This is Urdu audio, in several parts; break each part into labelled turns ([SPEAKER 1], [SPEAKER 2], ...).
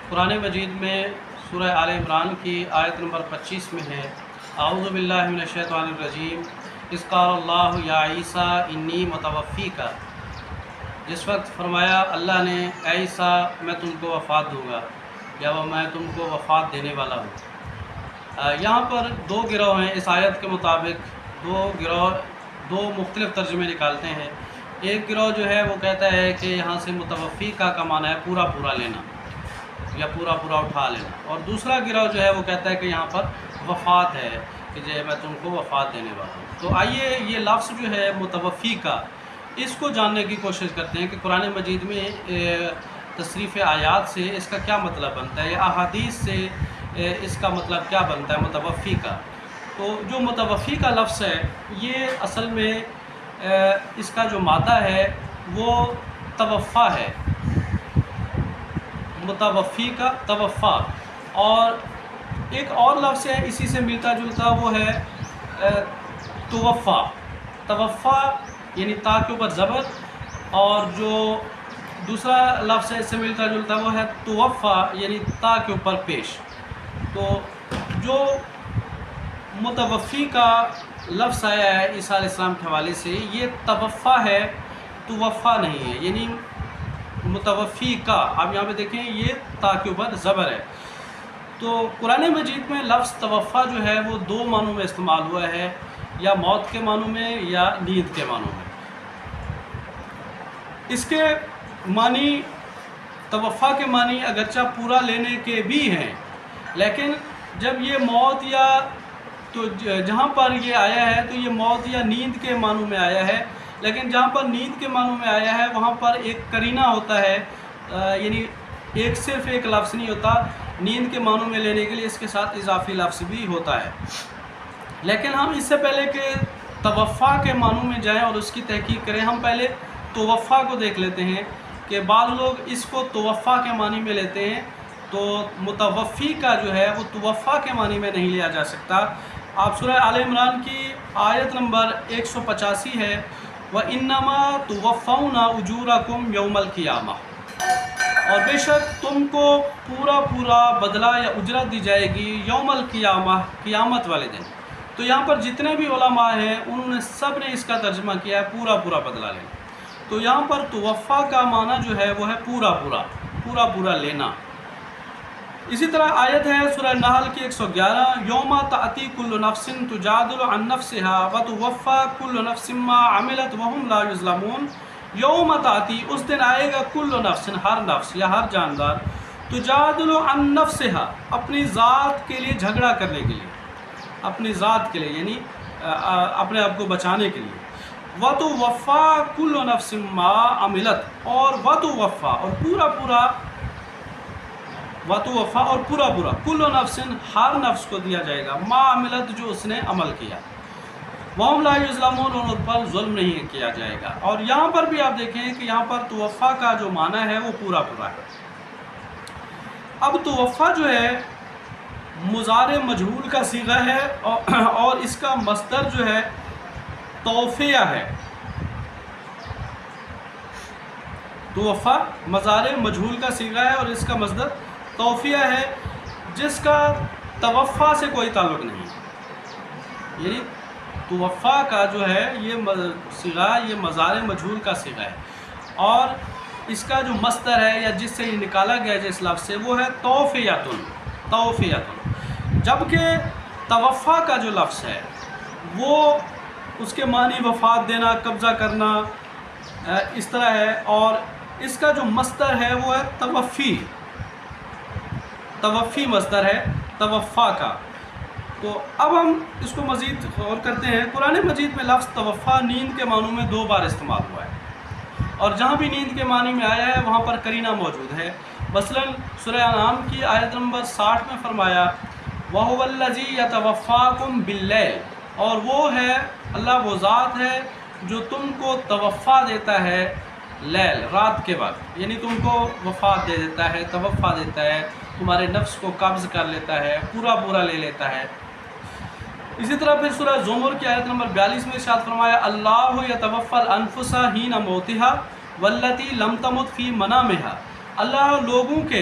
[SPEAKER 1] قرآن مجید میں سورہ آل عمران کی آیت نمبر 25 میں ہے، اعوذ باللہ من الشیطان الرجیم، اذ قال اللہ یا عیسیٰ انی متوفیک۔ جس وقت فرمایا اللہ نے، اے عیسیٰ میں تم کو وفات دوں گا، یا میں تم کو وفات دینے والا ہوں۔ یہاں پر دو گروہ ہیں اس آیت کے مطابق، دو مختلف ترجمے نکالتے ہیں۔ ایک گروہ جو ہے وہ کہتا ہے کہ یہاں سے متوفی کا معنی ہے پورا پورا لینا یا پورا پورا اٹھا لینا، اور دوسرا گروہ جو ہے وہ کہتا ہے کہ یہاں پر وفات ہے، کہ جو میں تم کو وفات دینے والا ہوں۔ تو آئیے یہ لفظ جو ہے متوفی کا، اس کو جاننے کی کوشش کرتے ہیں کہ قرآن مجید میں تصریف آیات سے اس کا کیا مطلب بنتا ہے، یا احادیث سے اس کا مطلب کیا بنتا ہے متوفی کا۔ تو جو متوفی کا لفظ ہے یہ اصل میں اس کا جو مادہ ہے وہ توفع ہے، متوفی کا توفع، اور ایک اور لفظ ہے اسی سے ملتا جلتا، وہ ہے توفع۔ توفع یعنی تا کے اوپر زبر، اور جو دوسرا لفظ ہے اس سے ملتا جلتا وہ ہے توفع یعنی تا کے اوپر پیش۔ تو جو متوفی کا لفظ آیا ہے عیسیٰ علیہ السلام کے حوالے سے، یہ توفع ہے، توفع نہیں ہے، یعنی متوفی کا۔ آپ یہاں پہ دیکھیں یہ تا کے اوپر زبر ہے۔ تو قرآن مجید میں لفظ توفع جو ہے وہ دو معنوں میں استعمال ہوا ہے، یا موت کے معنوں میں یا نیند کے معنوں میں۔ اس کے معنی، توفع کے معنی اگرچہ پورا لینے کے بھی ہیں، لیکن جب یہ موت یا تو جہاں پر یہ آیا ہے تو یہ موت یا نیند کے معنوں میں آیا ہے، لیکن جہاں پر نیند کے معنوں میں آیا ہے وہاں پر ایک قرینہ ہوتا ہے، یعنی صرف ایک لفظ نہیں ہوتا، نیند کے معنوں میں لینے کے لیے اس کے ساتھ اضافی لفظ بھی ہوتا ہے۔ لیکن ہم اس سے پہلے کہ توفع کے معنوں میں جائیں اور اس کی تحقیق کریں، ہم پہلے توفع کو دیکھ لیتے ہیں کہ بعض لوگ اس کو توفع کے معنی میں لیتے ہیں، تو متوفی کا جو ہے وہ توفع کے معنی میں نہیں لیا جا سکتا۔ آپ سورہ آل عمران کی آیت نمبر 185 ہے، وَإِنَّمَا تُوَفَّوْنَ أُجُورَكُمْ يَوْمَ الْقِيَامَةِ، اور بے شک تم کو پورا پورا بدلہ یا اجرت دی جائے گی یوم القیامہ، قیامت والے دن۔ تو یہاں پر جتنے بھی علماء ہیں انہوں نے سب نے اس کا ترجمہ کیا ہے پورا پورا بدلہ لینا۔ تو یہاں پر توفع کا معنی جو ہے وہ ہے پورا پورا لینا۔ اسی طرح آیت ہے سورہ نحل کی 111، یوم تأتی کل نفس تجادل عن نفسها وتوفی کل نفس ما عملت وهم لا یظلمون۔ یوم تأتی، اس دن آئے گا، کل نفس، ہر نفس یا ہر جاندار، تجادل عن نفسها، اپنی ذات کے لیے جھگڑا کرنے کے لیے، اپنی ذات کے لیے یعنی اپنے آپ کو بچانے کے لیے، وتوفی کل نفس ما عملت، اور وتوفی اور پورا کل نفس، ہر نفس کو دیا جائے گا، ما عملت، جو اس نے عمل کیا، وَهُمْ لَا يُظْلَمُونَ، اور ان پر ظلم نہیں کیا جائے گا۔ اور یہاں پر بھی آپ دیکھیں کہ یہاں پر توفع کا جو معنی ہے وہ پورا ہے۔ اب توفع جو ہے مضارع مجہول کا صیغہ ہے، اور اس کا مصدر جو ہے توفیہ ہے۔ توفع مضارع مجہول کا صیغہ ہے اور اس کا مصدر توفیہ ہے، جس کا توفع سے کوئی تعلق نہیں، یعنی توفع کا جو ہے یہ صیغہ، یہ مضارع مجہول کا صیغہ ہے، اور اس کا جو مصدر ہے یا جس سے یہ نکالا گیا جس لفظ سے وہ ہے توفیتن، جبکہ توفع کا جو لفظ ہے وہ اس کے معنی وفات دینا، قبضہ کرنا، اس طرح ہے، اور اس کا جو مصدر ہے وہ ہے توفی مصدر ہے توفع کا۔ تو اب ہم اس کو مزید غور کرتے ہیں۔ قرآن مجید میں لفظ توفع نیند کے معنوں میں 2 بار استعمال ہوا ہے، اور جہاں بھی نیند کے معنی میں آیا ہے وہاں پر قرینہ موجود ہے۔ مثلاً سورہ انعام کی آیت نمبر 60 میں فرمایا، وَهُوَ الَّذِي يَتَوَفَّاكُمْ بِاللَّيْلِ، اور وہ ہے اللہ، وہ ذات ہے جو تم کو توفع دیتا ہے لیل، رات کے وقت، یعنی تم کو وفات دے دیتا ہے، توفع دیتا ہے، تمہارے نفس کو قبض کر لیتا ہے، پورا لے لیتا ہے۔ اسی طرح پھر سورہ زمر کی آیت نمبر 42 میں ارشاد فرمایا، اللہ یتوفی الانفس حین موتها والتی لم تمت فی منامها، اللہ لوگوں کے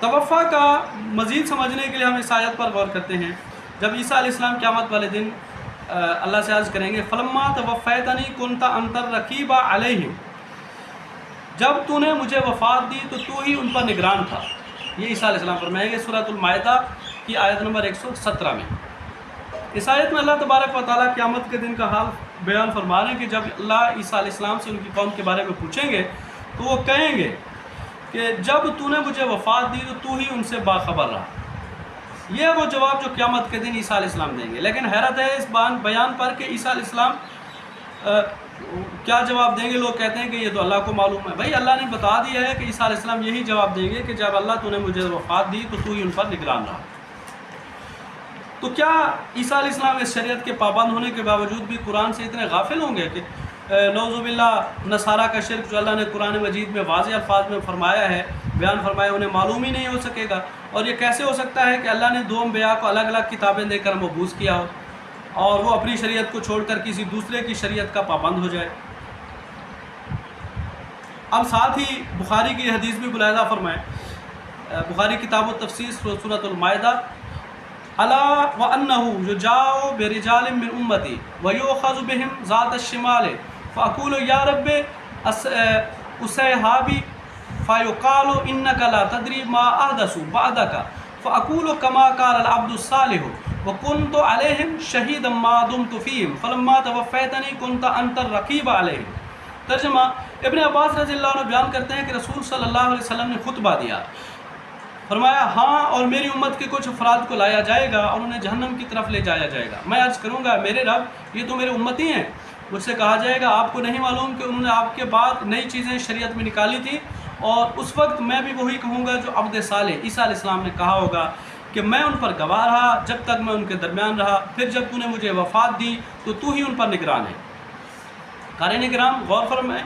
[SPEAKER 1] توفع کا مزید سمجھنے کے لیے ہم اس آیت پر غور کرتے ہیں. جب عیسیٰ علیہ السلام قیامت والے دن اللہ سے عرض کریں گے فلما توفیتنی کنت انت الرقیب علیہم، جب تو نے مجھے وفات دی تو تو ہی ان پر نگران تھا. یہ عیسیٰ علیہ السلام فرمائیں گے سورۃ المائدہ کی آیت نمبر 117 میں. اس آیت میں اللہ تبارک و تعالیٰ قیامت کے دن کا حال بیان فرما رہے ہیں کہ جب اللہ عیسیٰ علیہ السلام سے ان کی قوم کے بارے میں پوچھیں گے تو وہ کہیں گے کہ جب تو نے مجھے وفات دی تو ہی ان سے باخبر رہا. یہ وہ جواب جو قیامت کے دن عیسیٰ علیہ السلام دیں گے. لیکن حیرت ہے اس بیان پر کہ عیسیٰ علیہ السلام کیا جواب دیں گے. لوگ کہتے ہیں کہ یہ تو اللہ کو معلوم ہے. بھائی اللہ نے بتا دیا ہے کہ عیسیٰ علیہ السلام یہی جواب دیں گے کہ جب اللہ تو نے مجھے وفات دی تو ہی ان پر نگران رہا. تو کیا عیسیٰ علیہ السلام اس شریعت کے پابند ہونے کے باوجود بھی قرآن سے اتنے غافل ہوں گے کہ نعوذ باللہ نصارہ کا شرک جو اللہ نے قرآن مجید میں واضح الفاظ میں فرمایا ہے، بیان فرمایا، انہیں معلوم ہی نہیں ہو سکے گا؟ اور یہ کیسے ہو سکتا ہے کہ اللہ نے دو انبیاء کو الگ الگ کتابیں دے کر مبعوث کیا ہو اور وہ اپنی شریعت کو چھوڑ کر کسی دوسرے کی شریعت کا پابند ہو جائے؟ اب ساتھ ہی بخاری کی حدیث بھی ملاحظہ فرمائیں. بخاری کتاب التفسیر سورۃ المائدہ الا وانه يجاء برجال من امتي ويؤخذ بهم ذات الشمال فاقول يا رب اصحابي فيقال انك لا تدري ما احدثوا بعدك فاقول كما قال العبد الصالح وكنت عليهم شهيدا ما دمت فيهم فلما توفيتني كنت انت الرقيب عليهم. ترجمہ ابن عباس رضی اللہ عنہ بیان کرتے ہیں کہ رسول صلی اللہ علیہ وسلم نے خطبہ دیا، فرمایا ہاں اور میری امت کے کچھ افراد کو لایا جائے گا اور انہیں جہنم کی طرف لے جایا جائے گا. میں عرض کروں گا میرے رب یہ تو میرے امتی ہیں. مجھ سے کہا جائے گا آپ کو نہیں معلوم کہ انہوں نے آپ کے بعد نئی چیزیں شریعت میں نکالی تھی؟ اور اس وقت میں بھی وہی کہوں گا جو عبد صالح عیسیٰ علیہ السلام نے کہا ہوگا کہ میں ان پر گواہ رہا جب تک میں ان کے درمیان رہا، پھر جب تو نے مجھے وفات دی تو ہی ان پر نگران ہے. قارئین کرام غور فرمائیں،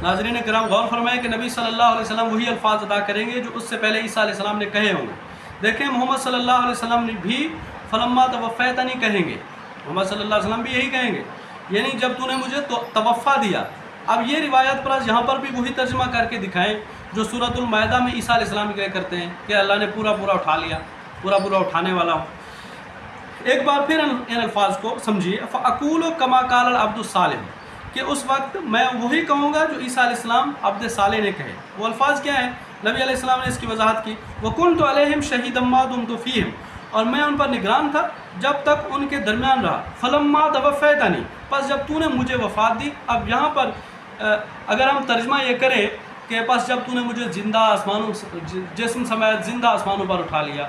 [SPEAKER 1] ناظرین کرام غور فرمائیں کہ نبی صلی اللہ علیہ وسلم وہی الفاظ ادا کریں گے جو اس سے پہلے عیسیٰ علیہ السلام نے کہے ہوں گے. دیکھیں محمد صلی اللہ علیہ وسلم نے بھی فلما توفیتنی کہیں گے، محمد صلی اللہ علیہ وسلم بھی یہی کہیں گے، یعنی جب تو نے مجھے توفع دیا. اب یہ روایت پر یہاں پر بھی وہی ترجمہ کر کے دکھائیں جو سورۃ المائدہ میں عیسیٰ علیہ السلام کہہ کرتے ہیں کہ اللہ نے پورا اٹھا لیا، پورا اٹھانے والا ہوں. ایک بار پھر ان الفاظ کو سمجھیے. فاقول کما قال العبد الصالح، کہ اس وقت میں وہی کہوں گا جو عیسیٰ علیہ السلام عبد صالح نے کہے. وہ الفاظ کیا ہیں؟ نبی علیہ السلام نے اس کی وضاحت کی. وَكُنْتُ عَلَيْهِمْ شَهِيدًا مَا دُمْتُ فِيهِمْ، اور میں ان پر نگران تھا جب تک ان کے درمیان رہا. فَلَمَّا تَوَفَّيْتَنِي، پس جب تو نے مجھے وفات دی. اب یہاں پر اگر ہم ترجمہ یہ کریں کہ پس جب تو نے مجھے زندہ آسمانوں جسم سمیت زندہ آسمانوں پر اٹھا لیا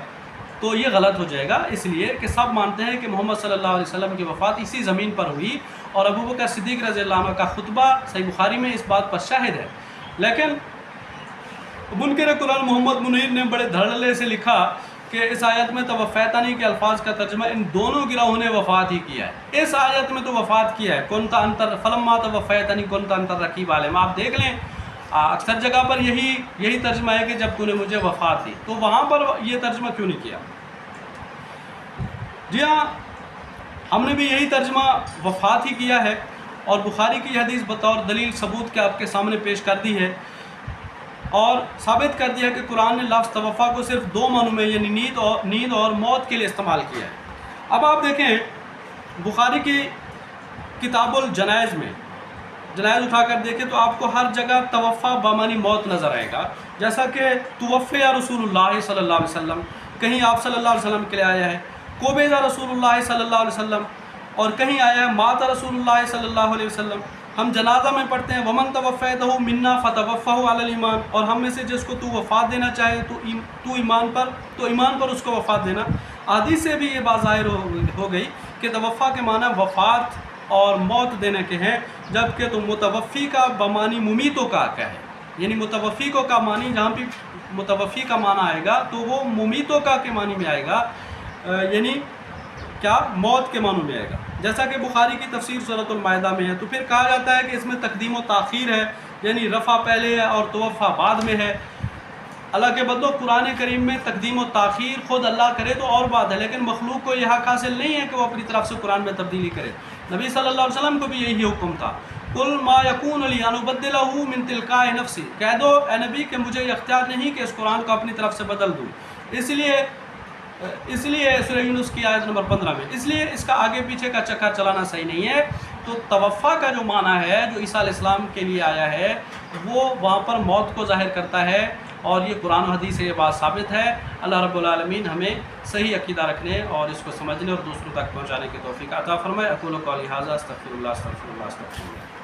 [SPEAKER 1] تو یہ غلط ہو جائے گا، اس لیے کہ سب مانتے ہیں کہ محمد صلی اللہ علیہ وسلم کی وفات اسی زمین پر ہوئی اور ابوبکر صدیق رضی اللہ عنہ کا خطبہ صحیح بخاری میں اس بات پر شاہد ہے. لیکن منکر قرآن محمد منیر نے بڑے دھڑلے سے لکھا کہ اس آیت میں توفیتنی کے الفاظ کا ترجمہ ان دونوں گروہوں نے وفات ہی کیا ہے. اس آیت میں تو وفات کیا ہے، کنت انتر فلما توفیتنی کنت انتر رقیب علیہم. آپ دیکھ لیں اکثر جگہ پر یہی ترجمہ ہے کہ جب تو نے مجھے وفات دی، تو وہاں پر یہ ترجمہ کیوں نہیں کیا؟ جی ہاں، ہم نے بھی یہی ترجمہ وفات ہی کیا ہے اور بخاری کی حدیث بطور دلیل ثبوت کے آپ کے سامنے پیش کر دی ہے اور ثابت کر دیا کہ قرآن نے لفظ توفع کو صرف دو معنوں میں یعنی نیند اور موت کے لیے استعمال کیا ہے. اب آپ دیکھیں بخاری کی کتاب الجنائز میں جنائز اٹھا کر دیکھیں تو آپ کو ہر جگہ توفع بمعنی موت نظر آئے گا، جیسا کہ توفی رسول اللہ صلی اللہ علیہ وسلم، کہیں آپ صلی اللہ علیہ وسلم کے لیے آیا ہے کوبیزہ رسول اللہ صلی اللہ علیہ وسلم، اور کہیں آیا ہے مات رسول اللہ صلی اللہ علیہ وسلم. ہم جنازہ میں پڑھتے ہیں ومن توفیتہ منا فتوفہ علی الایمان، اور ہم میں سے جس کو تو وفات دینا چاہے تو ایمان پر اس کو وفات دینا. حدیث سے بھی یہ بات ظاہر ہو گئی کہ توفع کے معنی وفات اور موت دینے کے ہیں، جبکہ تو متوفی کا بمانی ممیتوں کا ہے، یعنی متوفی کو کا معنی جہاں بھی متوفی کا معنی آئے گا تو وہ ممیتوں کا کے معنی میں آئے گا، یعنی کیا موت کے معنوں میں آئے گا، جیسا کہ بخاری کی تفسیر سورۃ المائدہ میں ہے. تو پھر کہا جاتا ہے کہ اس میں تقدیم و تاخیر ہے، یعنی رفع پہلے ہے اور توفع بعد میں ہے. اللہ کے بدلو قرآن کریم میں تقدیم و تاخیر خود اللہ کرے تو اور بات ہے، لیکن مخلوق کو یہ حق حاصل نہیں ہے کہ وہ اپنی طرف سے قرآن میں تبدیلی کرے. نبی صلی اللہ علیہ وسلم کو بھی یہی حکم تھا قل ما یکون لی ان ابدلہ من تلقاء نفسی، کہہ دو اے نبی کہ مجھے یہ اختیار نہیں کہ اس قرآن کو اپنی طرف سے بدل دوں۔ اس لیے سورہ یونس کی آیت نمبر 15 میں، اس لیے اس کا آگے پیچھے کا چکر چلانا صحیح نہیں ہے۔ تو توفیٰ کا جو معنی ہے جو عیسیٰ علیہ السلام کے لیے آیا ہے وہ وہاں پر موت کو ظاہر کرتا ہے، اور یہ قرآن و حدیث سے یہ بات ثابت ہے۔ اللہ رب العالمین ہمیں صحیح عقیدہ رکھنے اور اس کو سمجھنے اور دوسروں تک پہنچانے کی توفیق عطا فرمائے۔ اقول قولی ھذا استغفر اللہ استغفر اللہ استغفر اللہ۔